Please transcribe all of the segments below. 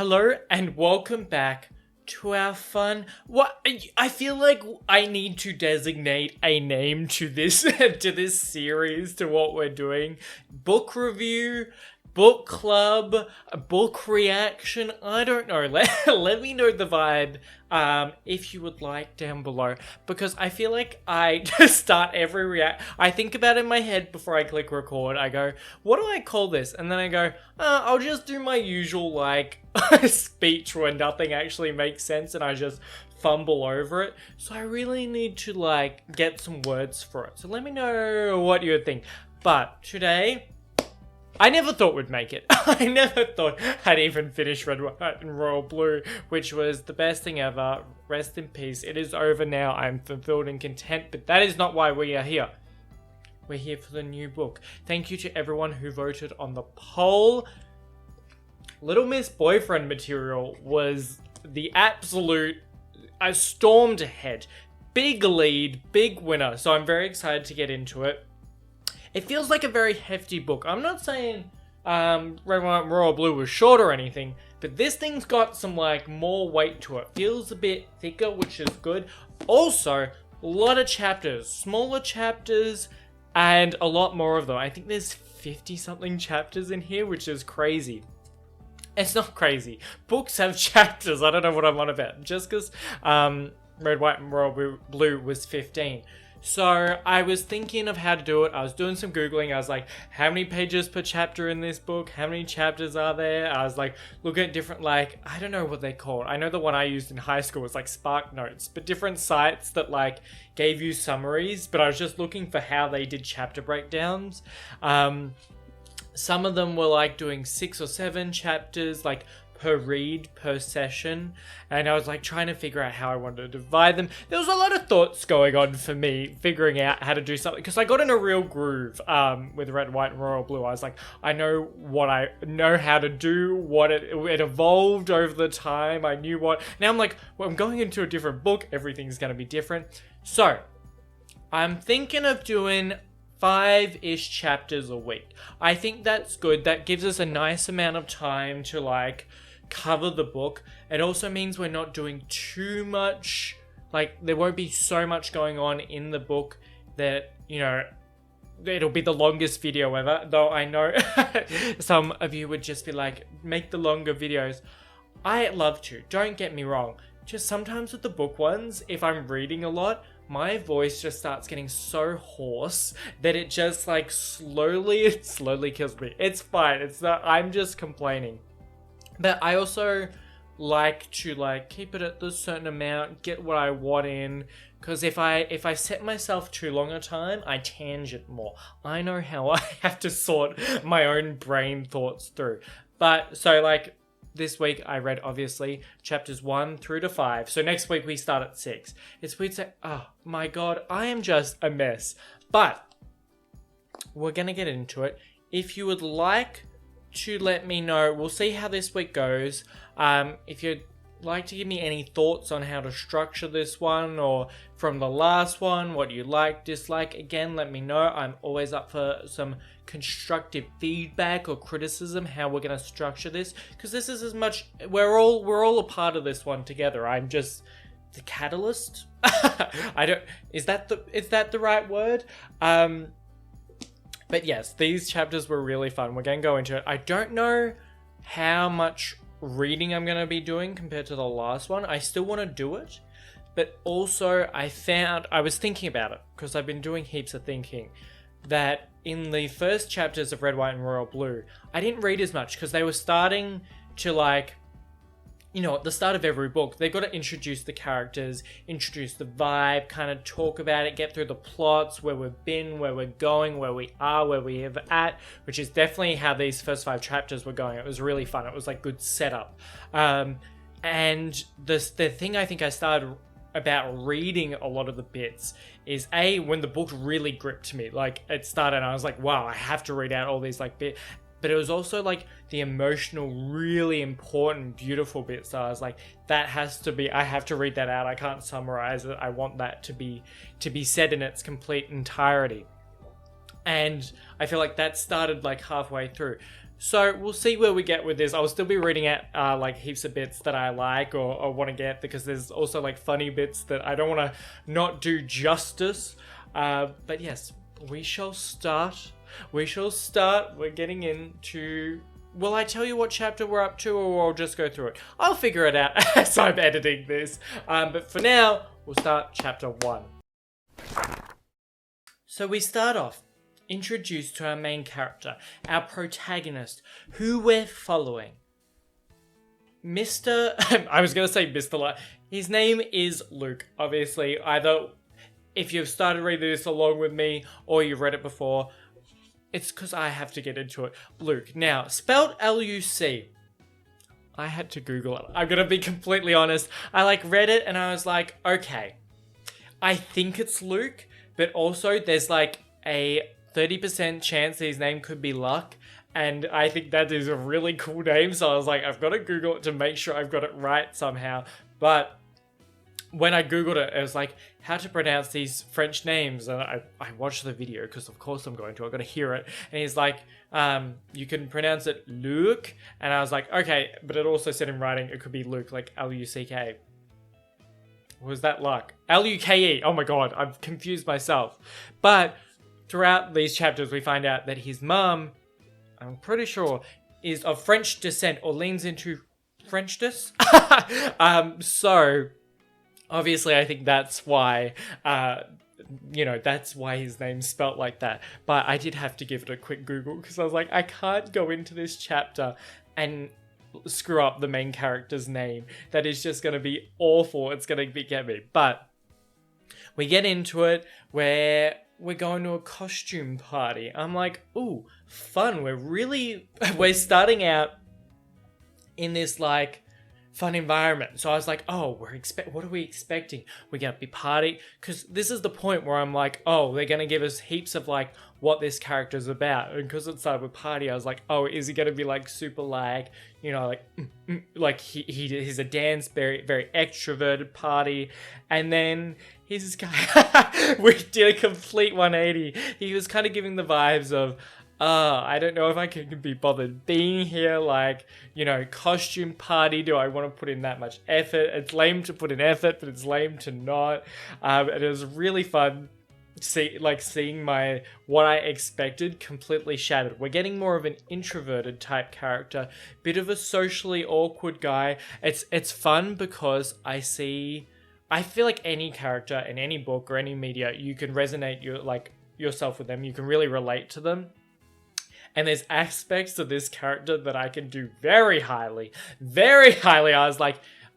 Hello and welcome back to our fun. What I feel like I need to designate a name to this to this series, to what we're doing. Book review, book club, book reaction. I don't know. Let me know the vibe if you would like down below, because I feel like I just start every I think about it in my head before I click record. I go, what do I call this? And then I go, I'll just do my usual like speech where nothing actually makes sense and I just fumble over it. So I really need to like get some words for it. So let me know what you think. But today, I never thought we'd make it. I never thought I'd even finish Red, White, and Royal Blue, which was the best thing ever. Rest in peace. It is over now. I'm fulfilled and content, but that is not why we are here. We're here for the new book. Thank you to everyone who voted on the poll. Little Miss Boyfriend material was the absolute... I stormed ahead. Big lead, big winner. So I'm very excited to get into it. It feels like a very hefty book. I'm not saying Red, White, and Royal Blue was short or anything, but this thing's got some like more weight to it. Feels a bit thicker, which is good. Also, a lot of chapters, smaller chapters, and a lot more of them. I think there's 50 something chapters in here, which is crazy. It's not crazy. Books have chapters. I don't know what I'm on about. Just because Red, White, and Royal Blue was 15. So I was thinking of how to do it. I was doing some Googling. I was like, how many pages per chapter in this book? How many chapters are there? I was like, looking at different, like, I don't know what they're called. I know the one I used in high school was like Spark Notes, but different sites that like gave you summaries. But I was just looking for how they did chapter breakdowns. Some of them were like doing 6 or 7 chapters, like per read, per session, and I was like trying to figure out how I wanted to divide them. There was a lot of thoughts going on for me figuring out how to do something, because I got in a real groove with Red, White, and Royal Blue. I was like, I know what I know how to do, what it evolved over the time. I knew what. Now I'm like, well, I'm going into a different book, everything's going to be different. So I'm thinking of doing 5-ish chapters a week. I think that's good. That gives us a nice amount of time to like cover the book. It also means we're not doing too much, like there won't be so much going on in the book that, you know, it'll be the longest video ever, though I know some of you would just be like, make the longer videos. I love to, don't get me wrong, just sometimes with the book ones, if I'm reading a lot, my voice just starts getting so hoarse that it just like slowly kills me. It's fine, it's not, I'm just complaining. But I also like to like keep it at this certain amount, get what I want in, because if I set myself too long a time, I tangent more. I know how I have to sort my own brain thoughts through. But so like this week I read obviously chapters 1 through to 5. So next week we start at 6. It's weird to say, oh my god, I am just a mess. But we're gonna get into it. If you would like to let me know, we'll see how this week goes. If you'd like to give me any thoughts on how to structure this one, or from the last one, what you like, dislike, again, let me know. I'm always up for some constructive feedback or criticism, how we're going to structure this, because this is as much, we're all a part of this one together. I'm just the catalyst. Is that the right word? But yes, these chapters were really fun. We're going to go into it. I don't know how much reading I'm going to be doing compared to the last one. I still want to do it, but also I was thinking about it, because I've been doing heaps of thinking, that in the first chapters of Red, White, and Royal Blue, I didn't read as much, because they were starting to like, you know, at the start of every book, they've got to introduce the characters, introduce the vibe, kind of talk about it, get through the plots, where we've been, where we're going, where we are, where we have at, which is definitely how these first 5 chapters were going. It was really fun. It was like good setup. And the thing I think I started about reading a lot of the bits is when the book really gripped me. Like it started and I was like, wow, I have to read out all these like bits. But it was also like the emotional, really important, beautiful bits. So I was like, that has to be, I have to read that out. I can't summarize it. I want that to be said in its complete entirety. And I feel like that started like halfway through. So we'll see where we get with this. I'll still be reading out like heaps of bits that I like or want to get, because there's also like funny bits that I don't want to not do justice. But yes, we shall start. We're getting into... Will I tell you what chapter we're up to, or I'll just go through it? I'll figure it out as I'm editing this. But for now, we'll start chapter 1. So we start off introduced to our main character, our protagonist, who we're following. Mr. I was going to say Mr. His name is Luke, obviously. Either if you've started reading this along with me or you've read it before, it's because I have to get into it. Luke. Now, spelled L-U-C. I had to Google it. I'm going to be completely honest. I read it and I was like, okay, I think it's Luke, but also there's a 30% chance his name could be Luck, and I think that is a really cool name, so I was like, I've got to Google it to make sure I've got it right somehow. But when I Googled it, it was like, how to pronounce these French names, and I watched the video, because of course I'm going to, I've got to hear it, and he's like, you can pronounce it Luke, and I was like, okay, but it also said in writing it could be Luke, like L-U-C-K. Was that Luck? L-U-K-E, oh my god, I've confused myself. But throughout these chapters, we find out that his mum, I'm pretty sure, is of French descent or leans into Frenchness. So, obviously, I think that's why, that's why his name's spelt like that. But I did have to give it a quick Google, because I was like, I can't go into this chapter and screw up the main character's name. That is just going to be awful. It's going to get me. But we get into it where we're going to a costume party. I'm like, ooh, fun. We're starting out in this fun environment. So I was like, oh, what are we expecting? We're going to be party? Because this is the point where I'm like, oh, they're going to give us heaps of what this character's about. And because it started with party, I was like, oh, is he going to be super he's a dance, very, very extroverted party. And then here's this guy, we did a complete 180. He was kind of giving the vibes of, I don't know if I can be bothered being here, costume party. Do I want to put in that much effort? It's lame to put in effort, but it's lame to not. And it was really fun seeing what I expected completely shattered. We're getting more of an introverted type character, bit of a socially awkward guy. It's fun because I feel like any character in any book or any media, you can resonate yourself with them. You can really relate to them. And there's aspects of this character that I can do very highly. Very highly. I was like,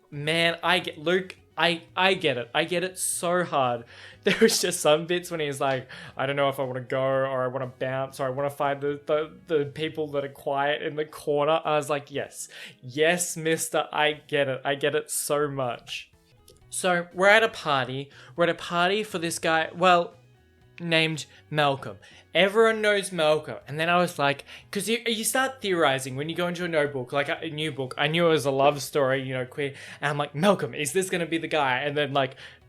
man, Luke, I get it. I get it so hard. There was just some bits when he's like, I don't know if I want to go, or I want to bounce, or I want to find the people that are quiet in the corner. I was like, yes, mister, I get it. I get it so much. So we're at a party. We're at a party for this guy, named Malcolm. Everyone knows Malcolm. And then I was like, because you start theorizing when you go into a new book, a new book. I knew it was a love story, queer. And I'm like, Malcolm, is this going to be the guy? And then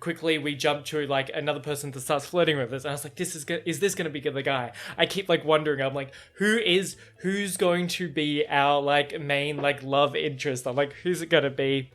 quickly we jump to another person that starts flirting with us. And I was like, is this going to be the guy? I keep wondering. I'm like, who's going to be our main love interest? I'm like, who's it going to be?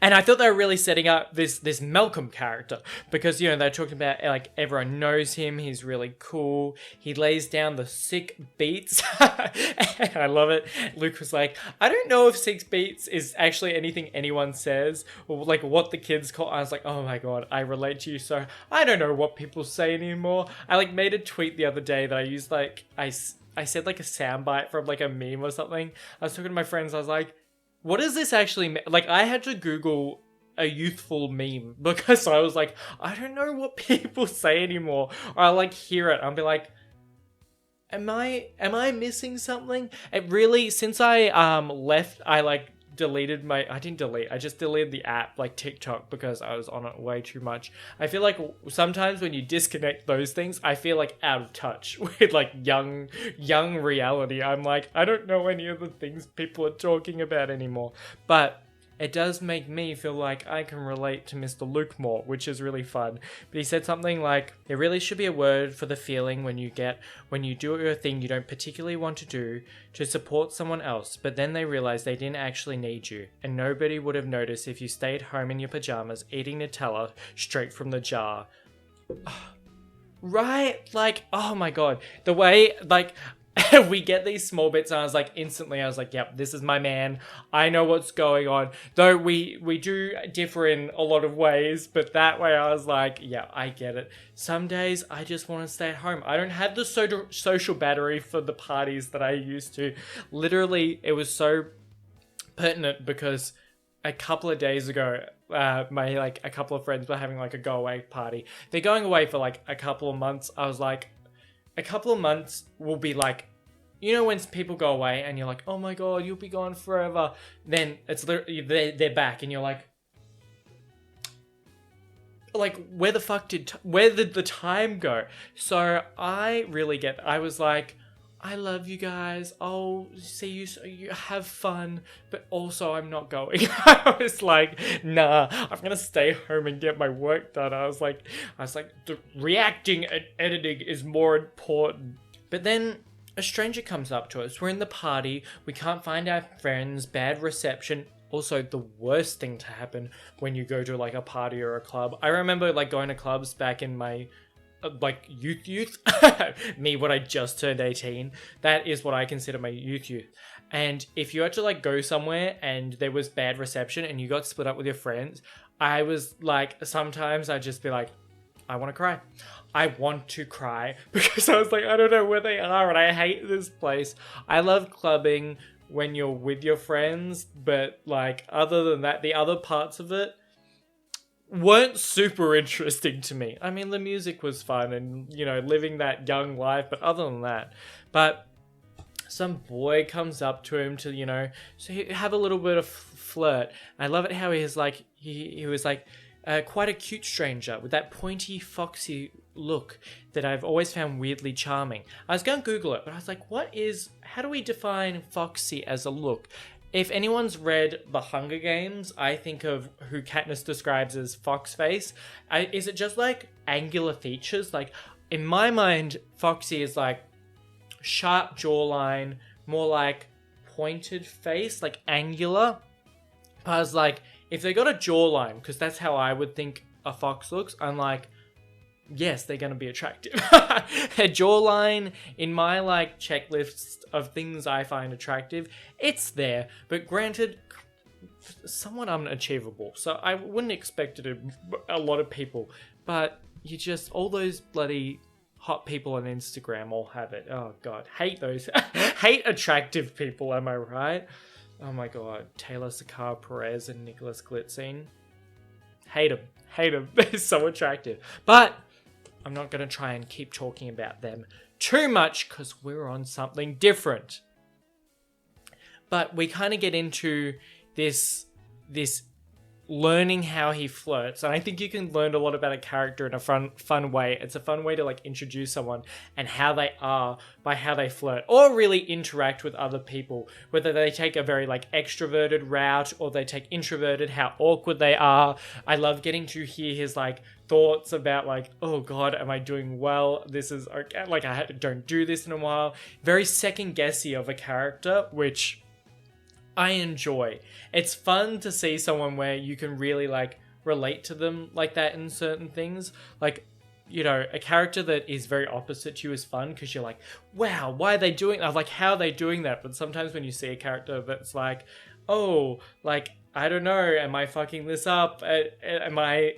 And I thought they were really setting up this Malcolm character, because, they're talking about, everyone knows him, he's really cool, he lays down the sick beats, and I love it. Luke was like, I don't know if 6 beats is actually anything anyone says, or what the kids call. I was like, oh my god, I relate to you, so I don't know what people say anymore. I made a tweet the other day that I used, I said a soundbite from a meme or something. I was talking to my friends, I was like, what does this actually mean? I had to Google a youthful meme, because I was like, I don't know what people say anymore. Or I'll hear it, I'll be like, am I missing something? It really, since I left, I deleted I just deleted the app TikTok, because I was on it way too much. I feel sometimes when you disconnect those things, I feel out of touch with young reality. I'm I don't know any of the things people are talking about anymore. But it does make me feel like I can relate to Mr. Luke more, which is really fun. But he said something like, there really should be a word for the feeling when you do a thing you don't particularly want to do to support someone else, but then they realize they didn't actually need you, and nobody would have noticed if you stayed home in your pajamas eating Nutella straight from the jar. Right? Like, oh my god. The way, like, we get these small bits, and I was like, yep, this is my man. I know what's going on. Though we do differ in a lot of ways, but that way I was like, yeah, I get it. Some days I just want to stay at home. I don't have the social battery for the parties that I used to. Literally, it was so pertinent because a couple of days ago, a couple of friends were having like a go away party. They're going away for like a couple of months. I was like, a couple of months will be like, you know, when people go away and you're like, oh my god, you'll be gone forever. Then it's literally, they're back and you're like, where did the time go? So I was like, I love you guys. I'll see you. So you have fun, but also I'm not going. I was like, nah, I'm gonna stay home and get my work done. I was like, the reacting and editing is more important. But then a stranger comes up to us. We're in the party. We can't find our friends. Bad reception. Also, the worst thing to happen when you go to like a party or a club. I remember like going to clubs back in my youth me when I just turned 18. That is what I consider my youth. And if you had to like go somewhere and there was bad reception and you got split up with your friends, I was like, sometimes I'd just be like, I want to cry. I want to cry because I was like, I don't know where they are and I hate this place. I love clubbing when you're with your friends, but like other than that, the other parts of it weren't super interesting to me. I mean, the music was fun and, you know, living that young life, but other than that, but some boy comes up to him to, you know, so he have a little bit of flirt. I love it how he was like, he was like quite a cute stranger with that pointy, foxy look that I've always found weirdly charming. I was going to Google it, but I was like, how do we define foxy as a look? If anyone's read The Hunger Games, I think of who Katniss describes as fox face. Is it just like angular features? Like, in my mind, foxy is like sharp jawline, more like pointed face, like angular. I was like, if they got a jawline, because that's how I would think a fox looks, I'm like, yes, they're going to be attractive. A jawline in my like checklist of things I find attractive, it's there, but granted, somewhat unachievable. So I wouldn't expect it of a lot of people, but you just, all those bloody hot people on Instagram all have it. Oh god, hate those, hate attractive people, am I right? Oh my god, Taylor Sakar Perez and Nicholas Glitzine. Hate them, they're so attractive. But I'm not going to try and keep talking about them too much because we're on something different. But we kind of get into this learning how he flirts, and I think you can learn a lot about a character in a fun way. It's a fun way to like introduce someone and how they are by how they flirt or really interact with other people, whether they take a very like extroverted route or they take introverted, how awkward they are. I love getting to hear his like thoughts about like, oh god, am I doing well? This is okay. Like I don't do this in a while. Very second guessy of a character, which I enjoy. It's fun to see someone where you can really like relate to them like that in certain things. Like, you know, a character that is very opposite to you is fun because you're like, wow, why are they doing that? Like, how are they doing that? But sometimes when you see a character that's like, oh, like, I don't know, am I fucking this up? Am I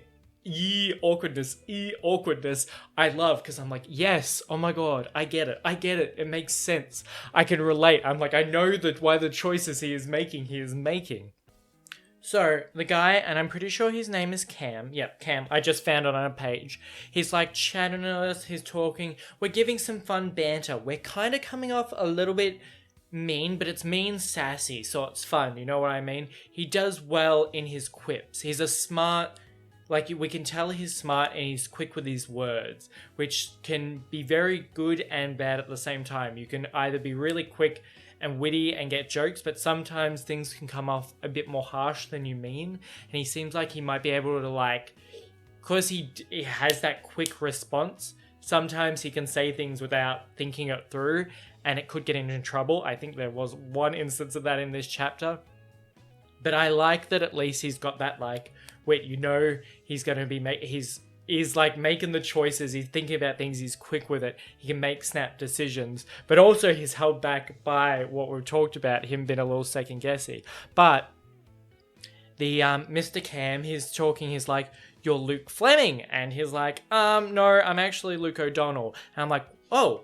awkwardness, I love, because I'm like, yes, oh my god, I get it, it makes sense, I can relate, I'm like, I know that why the choices he is making. So, the guy, and I'm pretty sure his name is Cam, yep, Cam, I just found it on a page, he's like chatting to us, he's talking, we're giving some fun banter, we're kind of coming off a little bit mean, but it's mean sassy, so it's fun, you know what I mean? He does well in his quips, he's a smart, like, we can tell he's smart and he's quick with his words, which can be very good and bad at the same time. You can either be really quick and witty and get jokes, but sometimes things can come off a bit more harsh than you mean. And he seems like he might be able to, like, because he has that quick response, sometimes he can say things without thinking it through, and it could get him in trouble. I think there was one instance of that in this chapter. But I like that at least he's got that, like, wait, you know, he's going to be, he's like making the choices, he's thinking about things, he's quick with it, he can make snap decisions, but also he's held back by what we've talked about, him being a little second guessy. But the Mr. Cam, he's talking, he's like, you're Luke Fleming, and he's like, no, I'm actually Luke O'Donnell. And I'm like, oh,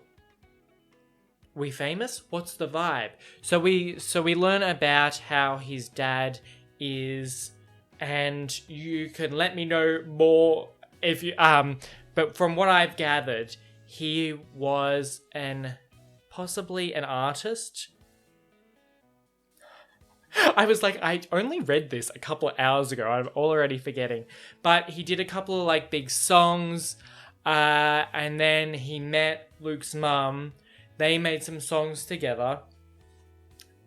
we famous? What's the vibe? So we learn about how his dad is, and you can let me know more if you but from what I've gathered, he was possibly an artist. I was like, I only read this a couple of hours ago. I'm already forgetting. But he did a couple of, like, big songs, and then he met Luke's mum. They made some songs together,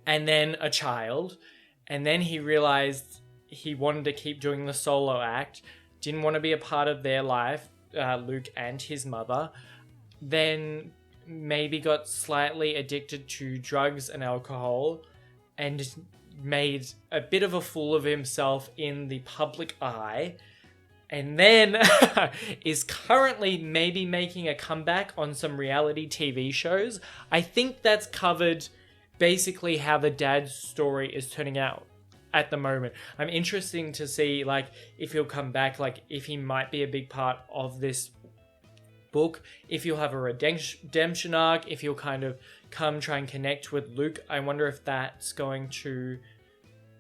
and then a child, and then he realized he wanted to keep doing the solo act, didn't want to be a part of their life, Luke and his mother, then maybe got slightly addicted to drugs and alcohol, and made a bit of a fool of himself in the public eye, and then is currently maybe making a comeback on some reality TV shows. I think that's covered basically how the dad's story is turning out at the moment. I'm interested to see, like, if he'll come back, like, if he might be a big part of this book, if he'll have a redemption arc, if he'll kind of come try and connect with Luke. I wonder if that's going to,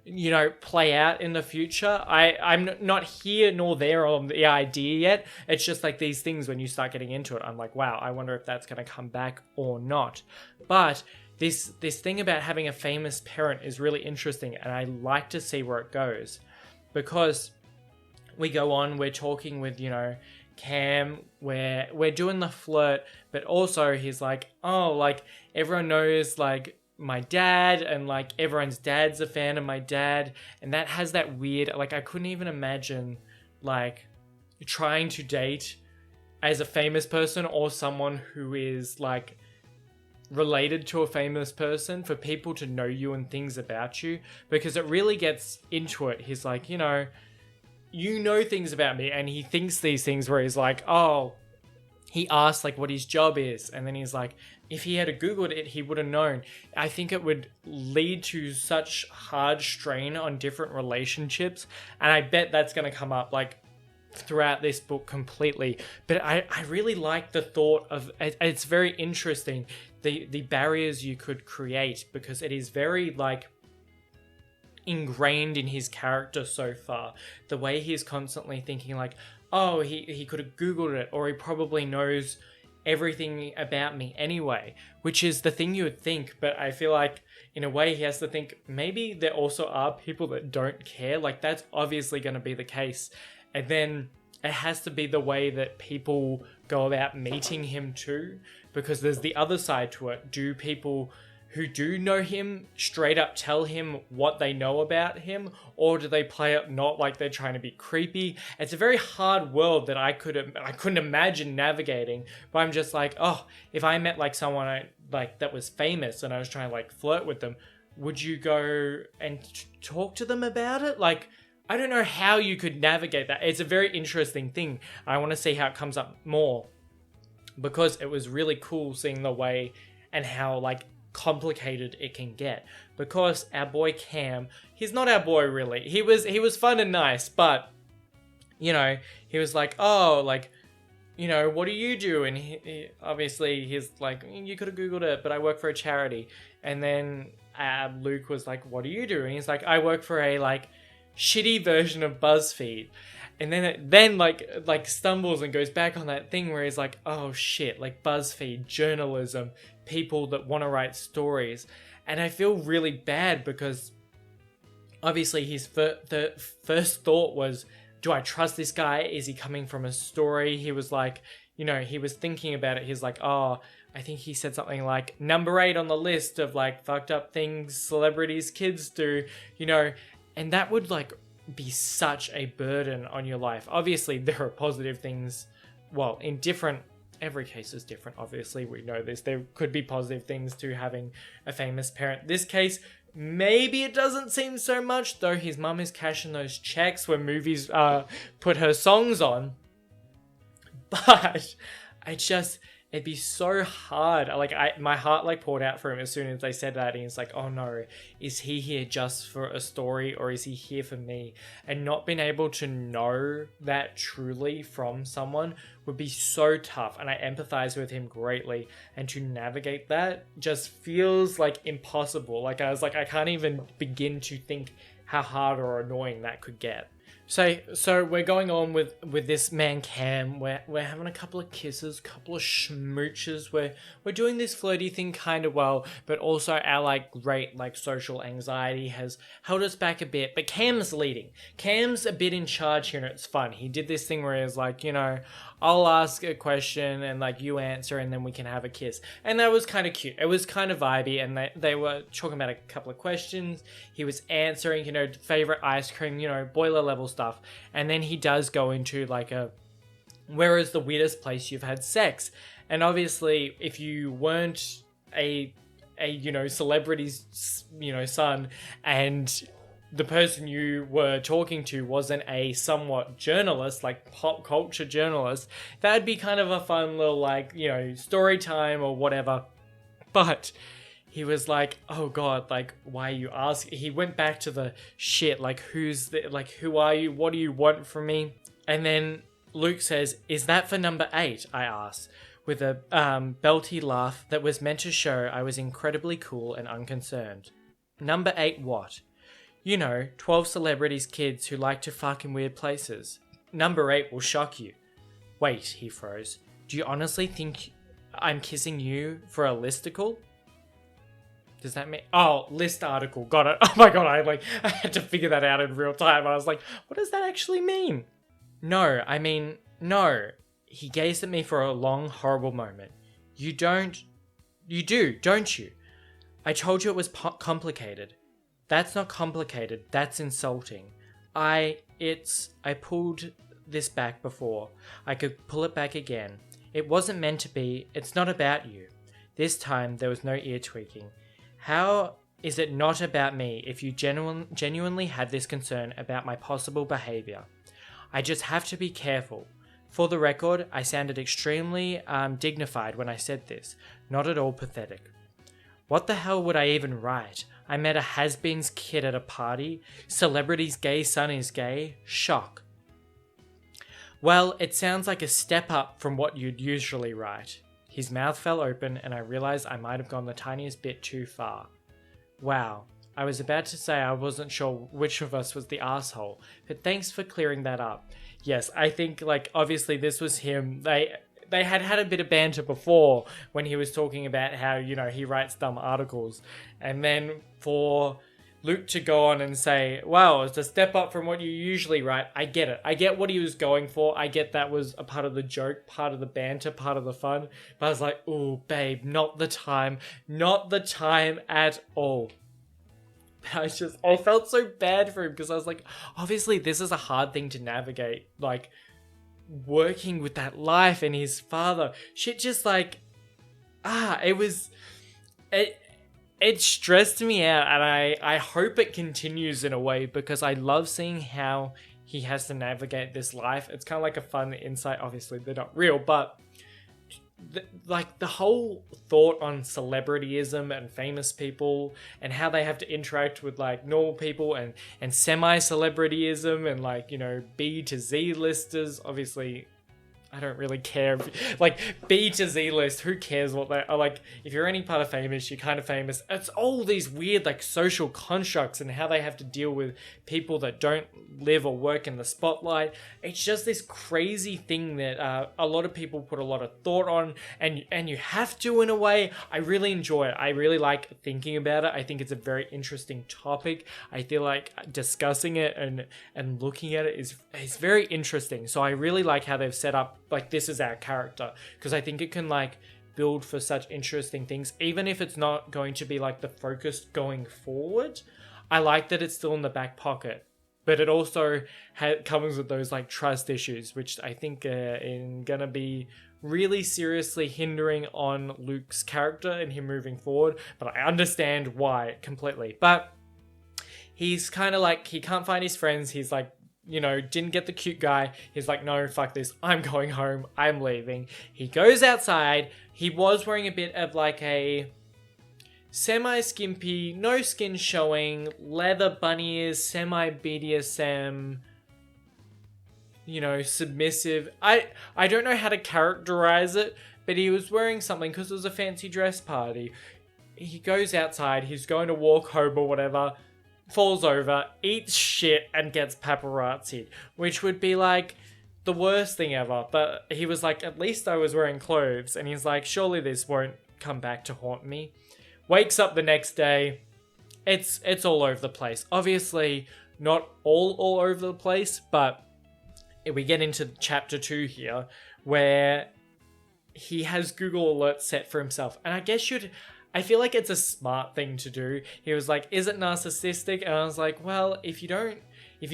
you know, play out in the future. I'm not here nor there on the idea yet. It's just like these things, when you start getting into it, I'm like, wow, I wonder if that's going to come back or not. But this thing about having a famous parent is really interesting, and I like to see where it goes, because we go on, we're talking with, you know, Cam, where we're doing the flirt, but also he's like, oh, like, everyone knows, like, my dad, and, like, everyone's dad's a fan of my dad, and that has that weird, like, I couldn't even imagine, like, trying to date as a famous person or someone who is, like, related to a famous person, for people to know you and things about you, because it really gets into it. He's like, you know things about me, and he thinks these things where he's like, oh, he asks, like, what his job is, and then he's like, if he had Googled it, he would have known. I think it would lead to such hard strain on different relationships, and I bet that's going to come up, like, throughout this book completely. But I really like the thought of, it's very interesting, the barriers you could create, because it is very, like, ingrained in his character so far. The way he's constantly thinking, like, oh, he could have Googled it, or he probably knows everything about me anyway, which is the thing you would think. But I feel like, in a way, he has to think, maybe there also are people that don't care. Like, that's obviously going to be the case. And then it has to be the way that people go about meeting him too, because there's the other side to it. Do people who do know him straight up tell him what they know about him, or do they play it not like they're trying to be creepy? It's a very hard world that I couldn't imagine navigating. But I'm just like, oh, if I met, like, someone that was famous and I was trying to, like, flirt with them, would you go and talk to them about it? Like, I don't know how you could navigate that. It's a very interesting thing. I want to see how it comes up more, because it was really cool seeing the way and how, like, complicated it can get. Because our boy Cam, he's not our boy really. He was fun and nice, but, you know, he was like, oh, like, you know, what do you do? And he obviously he's like, you could have Googled it, but I work for a charity. And then Luke was like, what do you do? And he's like, I work for a, like, shitty version of BuzzFeed. And then it like stumbles and goes back on that thing where he's like, oh shit, like, BuzzFeed, journalism, people that want to write stories. And I feel really bad, because obviously his first thought was, do I trust this guy? Is he coming from a story? He was like, you know, he was thinking about it. He's like, oh, I think he said something like number 8 on the list of like fucked up things celebrities' kids do, you know, and that would like be such a burden on your life. Obviously, there are positive things, well, in different, every case is different, obviously, we know this. There could be positive things to having a famous parent. This case, maybe it doesn't seem so much, though his mum is cashing those checks when movies put her songs on. But it'd be so hard. My heart like poured out for him as soon as they said that. And he's like, oh no, is he here just for a story or is he here for me? And not being able to know that truly from someone would be so tough. And I empathize with him greatly. And to navigate that just feels like impossible. Like I was like, I can't even begin to think how hard or annoying that could get. So we're going on with this man Cam. We're having a couple of kisses, couple of schmooches. We're doing this flirty thing kind of well, but also our like great like social anxiety has held us back a bit. But Cam's leading. Cam's a bit in charge here, and it's fun. He did this thing where he's like, you know, I'll ask a question and like you answer, and then we can have a kiss. And that was kind of cute. It was kind of vibey, and they were talking about a couple of questions. He was answering, you know, favorite ice cream, you know, boiler level stuff. And then he does go into like where is the weirdest place you've had sex? And obviously, if you weren't a you know, celebrity's, you know, son, and the person you were talking to wasn't a somewhat journalist, like pop culture journalist, that'd be kind of a fun little like, you know, story time or whatever. But he was like, oh God, like, why are you asking? He went back to the shit, like, who are you? What do you want from me? And then Luke says, is that for number 8? I asked, with a belty laugh that was meant to show I was incredibly cool and unconcerned. Number 8 what? You know, 12 celebrities' kids who like to fuck in weird places. Number 8 will shock you. Wait, he froze. Do you honestly think I'm kissing you for a listicle? Does that mean... Oh, list article. Got it. Oh my God, I had to figure that out in real time. I was like, what does that actually mean? No, I mean, no. He gazed at me for a long, horrible moment. You do, don't you? I told you it was complicated. That's not complicated. That's insulting. I pulled this back before. I could pull it back again. It wasn't meant to be. It's not about you. This time, there was no ear tweaking. How is it not about me if you genuinely had this concern about my possible behavior? I just have to be careful. For the record, I sounded extremely dignified when I said this. Not at all pathetic. What the hell would I even write? I met a has-beens kid at a party. Celebrity's gay son is gay. Shock. Well, it sounds like a step up from what you'd usually write. His mouth fell open and I realized I might have gone the tiniest bit too far. Wow. I was about to say I wasn't sure which of us was the asshole, but thanks for clearing that up. Yes, I think, like, obviously this was him. They had a bit of banter before when he was talking about how, you know, he writes dumb articles. And then for Luke to go on and say, wow, it's a step up from what you usually write. I get it. I get what he was going for. I get that was a part of the joke, part of the banter, part of the fun. But I was like, ooh, babe, not the time. Not the time at all. I felt so bad for him because I was like, obviously this is a hard thing to navigate. Like, working with that life and his father. Shit just like, it stressed me out, and I hope it continues in a way because I love seeing how he has to navigate this life. It's kind of like a fun insight. Obviously, they're not real, but the whole thought on celebrityism and famous people and how they have to interact with like normal people and semi-celebrityism and like, you know, B to Z listers. Obviously, I don't really care. Like, B to Z list, who cares what they are? Like, if you're any part of famous, you're kind of famous. It's all these weird, like, social constructs and how they have to deal with people that don't live or work in the spotlight. It's just this crazy thing that a lot of people put a lot of thought on, and you have to in a way. I really enjoy it. I really like thinking about it. I think it's a very interesting topic. I feel like discussing it and looking at it is very interesting. So I really like how they've set up, like, this is our character, because I think it can, like, build for such interesting things, even if it's not going to be like the focus going forward. I like that it's still in the back pocket, but it also comes with those like trust issues, which I think are gonna be really seriously hindering on Luke's character and him moving forward. But I understand why completely. But he's kind of like, he can't find his friends. He's like, you know, didn't get the cute guy. He's like, no, fuck this. I'm going home. I'm leaving. He goes outside. He was wearing a bit of like a semi-skimpy, no skin showing, leather bunny ears, semi-BDSM, you know, submissive. I don't know how to characterize it, but he was wearing something because it was a fancy dress party. He goes outside. He's going to walk home or whatever. Falls over, eats shit, and gets paparazzi'd, which would be like the worst thing ever. But he was like, at least I was wearing clothes, and he's like, surely this won't come back to haunt me. Wakes up the next day, it's all over the place. Obviously, not all over the place, but we get into chapter 2 here, where he has Google Alerts set for himself, and I feel like it's a smart thing to do. He was like, is it narcissistic? And I was like, well, if you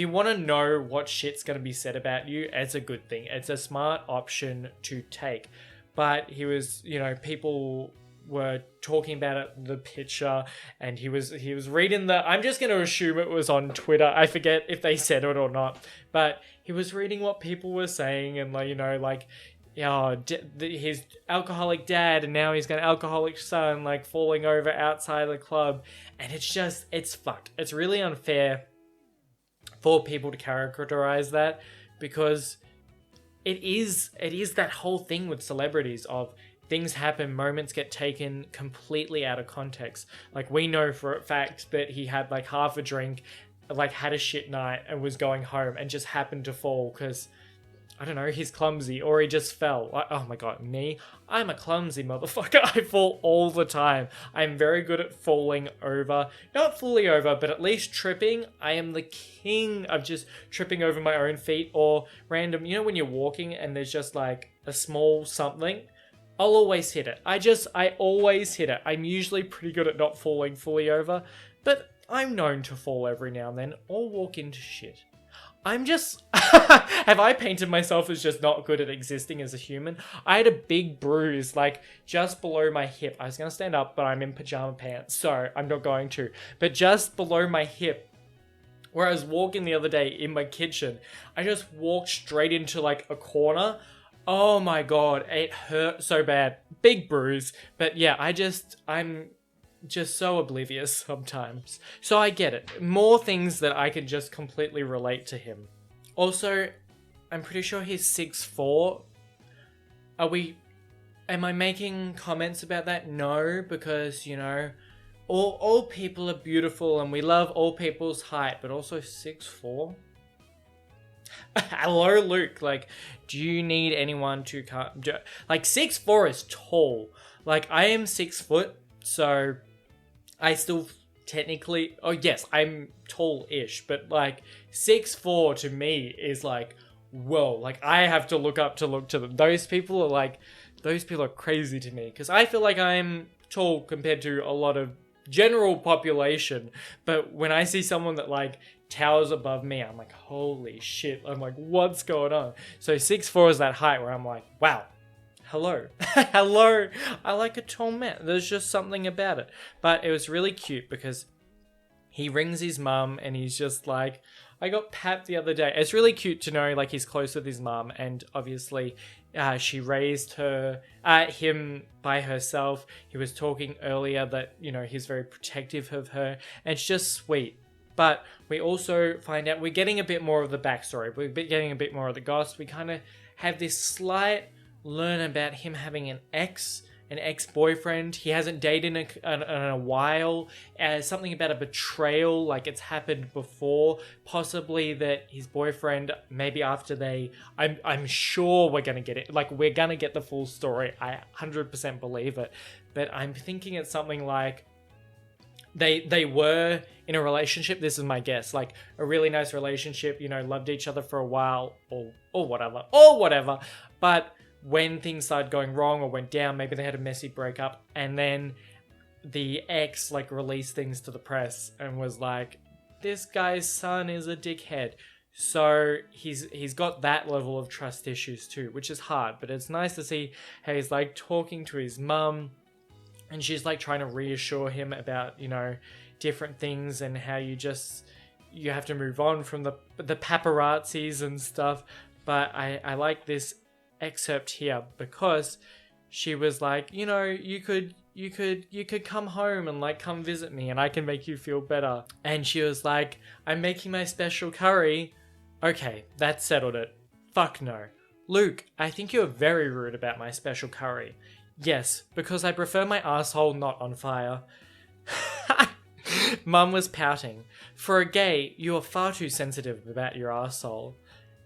want to know what shit's going to be said about you, it's a good thing. It's a smart option to take. But he was, you know, people were talking about it, the picture, and he was reading I'm just going to assume it was on Twitter. I forget if they said it or not. But he was reading what people were saying and, like, you know, like, his alcoholic dad, and now he's got an alcoholic son, like, falling over outside the club. And it's fucked. It's really unfair for people to characterize that, because it is that whole thing with celebrities of things happen, moments get taken completely out of context. Like, we know for a fact that he had like half a drink, like had a shit night and was going home and just happened to fall because, I don't know, he's clumsy, or he just fell. Oh my god, I'm a clumsy motherfucker. I fall all the time. I'm very good at falling over. Not fully over, but at least tripping. I am the king of just tripping over my own feet or random, you know, when you're walking and there's just like a small something. I'll always hit it. I always hit it. I'm usually pretty good at not falling fully over, but I'm known to fall every now and then or walk into shit. I'm just... Have I painted myself as just not good at existing as a human? I had a big bruise, like, just below my hip. I was going to stand up, but I'm in pajama pants, so I'm not going to. But just below my hip, where I was walking the other day in my kitchen, I just walked straight into, like, a corner. Oh my god, it hurt so bad. Big bruise. But yeah, I'm just so oblivious sometimes. So I get it. More things that I can just completely relate to him. Also, I'm pretty sure he's 6'4". Am I making comments about that? No, because, you know, all people are beautiful and we love all people's height, but also 6'4"? Hello, Luke. Like, do you need anyone to come? Like, 6'4" is tall. Like, I am 6 foot, so I still technically... Oh, yes, I'm tall-ish, but, like, 6'4" to me is, like, whoa. Like, I have to look up to look to them. Those people are crazy to me, because I feel like I'm tall compared to a lot of general population, but when I see someone that, like, towers above me, I'm like, holy shit. I'm like, what's going on? So 6'4" is that height where I'm like, wow. Hello. Hello. I like a tall man. There's just something about it. But it was really cute because he rings his mum and he's just like, I got Pat the other day. It's really cute to know, like, he's close with his mum, and obviously she raised him by herself. He was talking earlier that, you know, he's very protective of her, and it's just sweet. But we also find out we're getting a bit more of the backstory. We're getting a bit more of the gossip. We kind of have this slight learn about him having an ex-boyfriend. He hasn't dated in a while. Something about a betrayal, like it's happened before. Possibly that his boyfriend, maybe after I'm sure we're going to get it. Like, we're going to get the full story. I 100% believe it. But I'm thinking it's something like they were in a relationship. This is my guess. Like, a really nice relationship, you know, loved each other for a while or whatever. But when things started going wrong or went down, maybe they had a messy breakup, and then the ex like released things to the press and was like, this guy's son is a dickhead. So he's got that level of trust issues too, which is hard, but it's nice to see how he's like talking to his mum, and she's like trying to reassure him about, you know, different things and how you have to move on from the paparazzis and stuff. But I like this excerpt here because she was like, you know, you could come home and like come visit me and I can make you feel better. And she was like, I'm making my special curry. Okay, that settled it. Fuck no. Luke, I think you're very rude about my special curry. Yes, because I prefer my asshole not on fire. Mum was pouting. For a gay, you are far too sensitive about your asshole.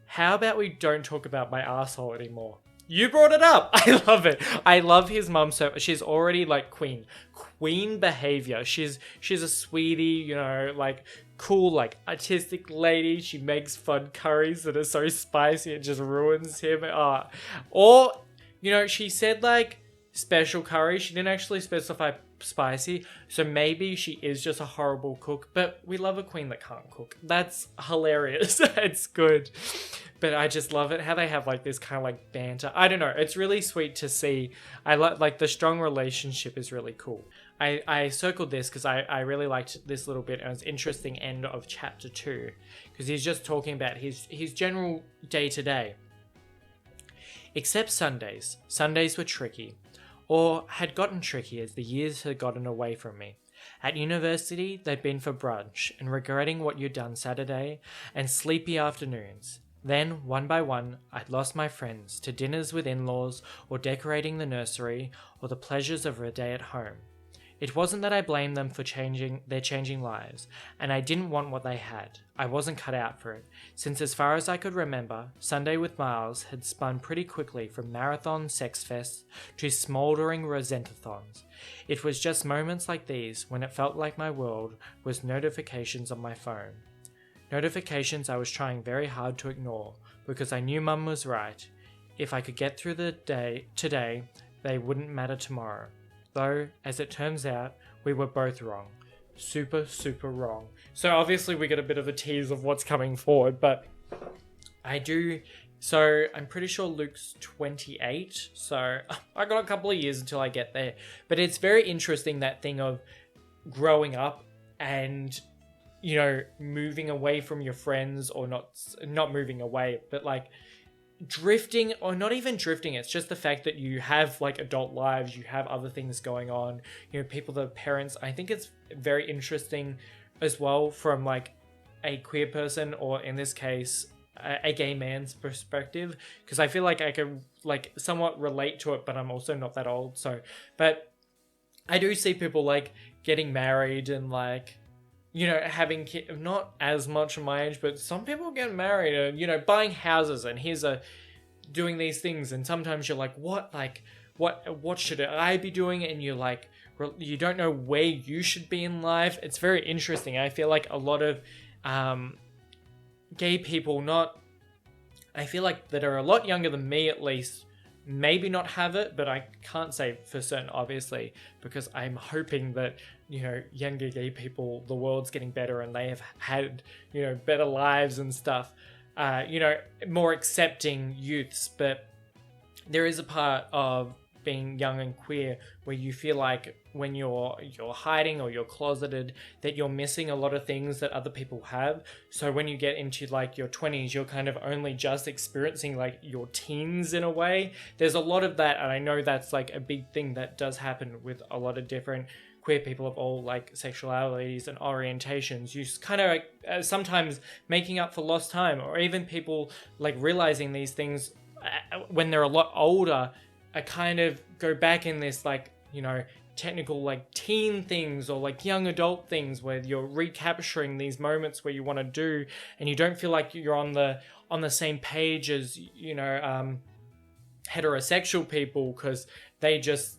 How about we don't talk about my asshole anymore? You brought it up. I love it. I love his mum so she's already like queen behavior. She's a sweetie, you know, like cool, like artistic lady. She makes fun curries that are so spicy it just ruins him. Or, you know, she said like special curry. She didn't actually specify spicy, so maybe she is just a horrible cook, but we love a queen that can't cook. That's hilarious. It's good. But I just love it how they have like this kind of like banter. I don't know, it's really sweet to see. I like the strong relationship is really cool. I circled this because I really liked this little bit, and it's interesting end of chapter 2 because he's just talking about his general day to day. Except Sundays. Sundays were tricky. Or had gotten tricky as the years had gotten away from me. At university, they'd been for brunch and regretting what you'd done Saturday and sleepy afternoons. Then, one by one, I'd lost my friends to dinners with in-laws or decorating the nursery or the pleasures of a day at home. It wasn't that I blamed them for their changing lives, and I didn't want what they had. I wasn't cut out for it, since as far as I could remember, Sunday with Miles had spun pretty quickly from marathon sex fests to smouldering resentathons. It was just moments like these when it felt like my world was notifications on my phone. Notifications I was trying very hard to ignore, because I knew Mum was right. If I could get through the day today, they wouldn't matter tomorrow. Though, as it turns out, we were both wrong. Super, super wrong. So obviously we get a bit of a tease of what's coming forward, but so I'm pretty sure Luke's 28, so I got a couple of years until I get there. But it's very interesting, that thing of growing up and, you know, moving away from your friends, or not moving away, but like drifting, or not even drifting. It's just the fact that you have like adult lives, you have other things going on, you know, people that are parents. I think it's very interesting as well from like a queer person, or in this case a gay man's perspective, because I feel like I can like somewhat relate to it, but I'm also not that old. So, but I do see people like getting married and like, you know, having kids, not as much my age, but some people get married and, you know, buying houses, and doing these things. And sometimes you're like, what should I be doing? And you're like, you don't know where you should be in life. It's very interesting. I feel like a lot of gay people, I feel like that are a lot younger than me at least, maybe not have it, but I can't say for certain, obviously, because I'm hoping that, you know, younger gay people, the world's getting better and they have had, you know, better lives and stuff, you know, more accepting youths. But there is a part of being young and queer where you feel like when you're hiding or you're closeted, that you're missing a lot of things that other people have. So when you get into like your 20s, you're kind of only just experiencing like your teens in a way. There's a lot of that, and I know that's like a big thing that does happen with a lot of different queer people of all like sexualities and orientations. You kind of like, sometimes making up for lost time, or even people like realizing these things when they're a lot older, I kind of go back in this like, you know, technical like teen things or like young adult things where you're recapturing these moments where you want to do, and you don't feel like you're on the same page as, you know, heterosexual people, because they just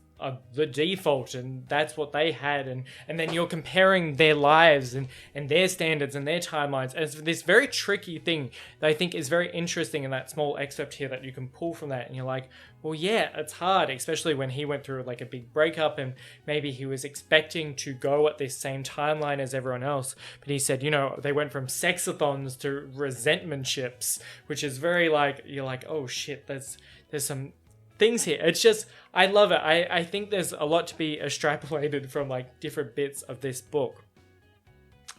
the default, and that's what they had, and then you're comparing their lives and their standards and their timelines, and it's this very tricky thing that I think is very interesting in that small excerpt here that you can pull from that, and you're like, well, yeah, it's hard, especially when he went through like a big breakup and maybe he was expecting to go at this same timeline as everyone else, but he said, they went from sexathons to resentmentships, which is very like, you're like, oh shit, there's some things here. It's just, I love it. I think there's a lot to be extrapolated from like different bits of this book.